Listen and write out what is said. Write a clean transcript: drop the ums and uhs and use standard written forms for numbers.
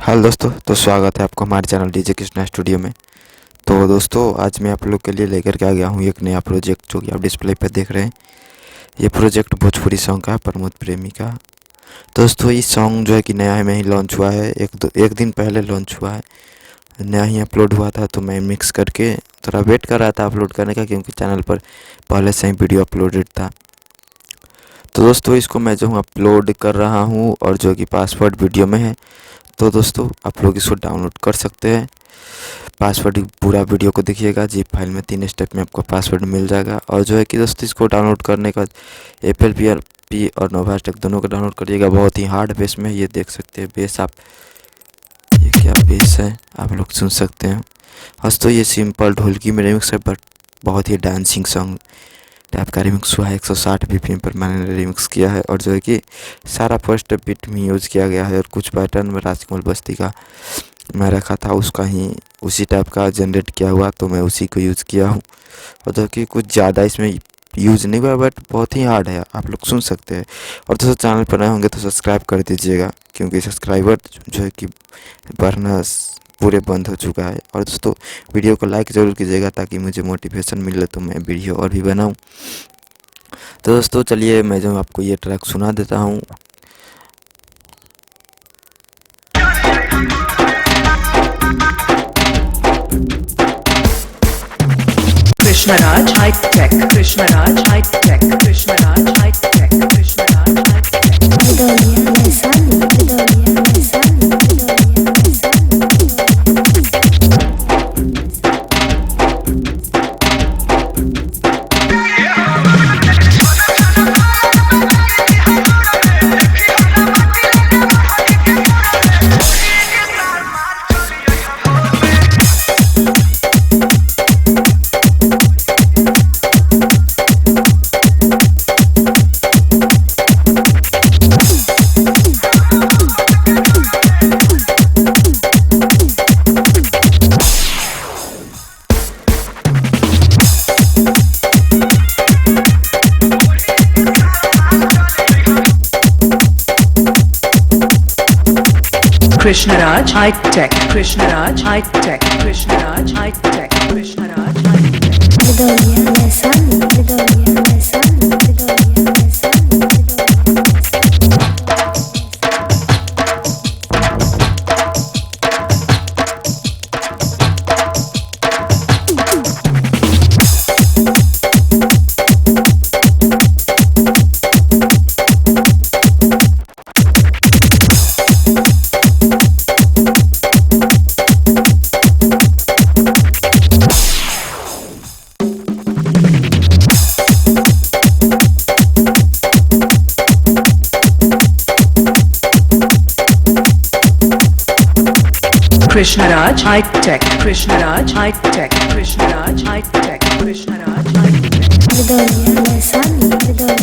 Hello दोस्तों, तो स्वागत है आपको हमारे चैनल डीजे कृष्णा स्टूडियो में। तो दोस्तों, आज मैं आप लोग के लिए लेकर के आ गया हूँ एक नया प्रोजेक्ट जो कि आप डिस्प्ले पर देख रहे हैं। ये प्रोजेक्ट भोजपुरी सॉन्ग का है, प्रमोद प्रेमी का। दोस्तों, ये सॉन्ग जो है कि नया में ही लॉन्च हुआ है, एक दिन पहले लॉन्च हुआ है, नया ही अपलोड हुआ था। तो मैं मिक्स करके थोड़ा वेट कर रहा था अपलोड करने का, क्योंकि चैनल पर पहले से ही वीडियो अपलोडेड था। तो दोस्तों, इसको मैं जो हूँ अपलोड कर रहा हूँ और जो कि पासवर्ड वीडियो में है। तो दोस्तों, आप लोग इसको डाउनलोड कर सकते हैं। पासवर्ड पूरा वीडियो को देखिएगा, जिप फाइल में 3 स्टेप में आपको पासवर्ड मिल जाएगा। और जो है कि दोस्तों, इसको डाउनलोड करने का FLP और नोवाटेक दोनों को डाउनलोड करिएगा। बहुत ही हार्ड बेस में ये देख सकते हैं। बेस आप ये क्या बेस है, आप लोग सुन सकते हैं। दोस्तों, ये सिंपल ढोलकी में रिमिक्स है, बट बहुत ही डांसिंग सॉन्ग टाइप का रिमिक्स हुआ है। 160 BPM पर मैंने रिमिक्स किया है और जो है कि सारा फर्स्ट बीट में यूज़ किया गया है। और कुछ पैटर्न में राजकमल बस्ती का मैं रखा था, उसका ही उसी टाइप का जनरेट किया हुआ, तो मैं उसी को यूज़ किया हूँ। और जो कि कुछ ज़्यादा इसमें यूज़ नहीं हुआ, बट बहुत ही हार्ड है, आप लोग सुन सकते हैं। और दोस्तों, चैनल पर नए होंगे तो सब्सक्राइब कर दीजिएगा, क्योंकि सब्सक्राइबर जो है कि बढ़ना पूरे बंद हो चुका है। और दोस्तों, वीडियो को लाइक ज़रूर कीजिएगा, ताकि मुझे मोटिवेशन मिले तो मैं वीडियो और भी बनाऊँ। तो दोस्तों, चलिए मैं जो आपको ये ट्रैक सुना देता हूँ। Krishnaraj High Tech, Krishnaraj High Tech, Krishnaraj High Tech, Krishnaraj High Tech. Krishnaraj High Tech, Krishnaraj High Tech, Krishnaraj High Tech, Krishnaraj High Tech. Krishnaraj High Tech, Krishnaraj High Tech, Krishnaraj High Tech, Krishnaraj High Tech.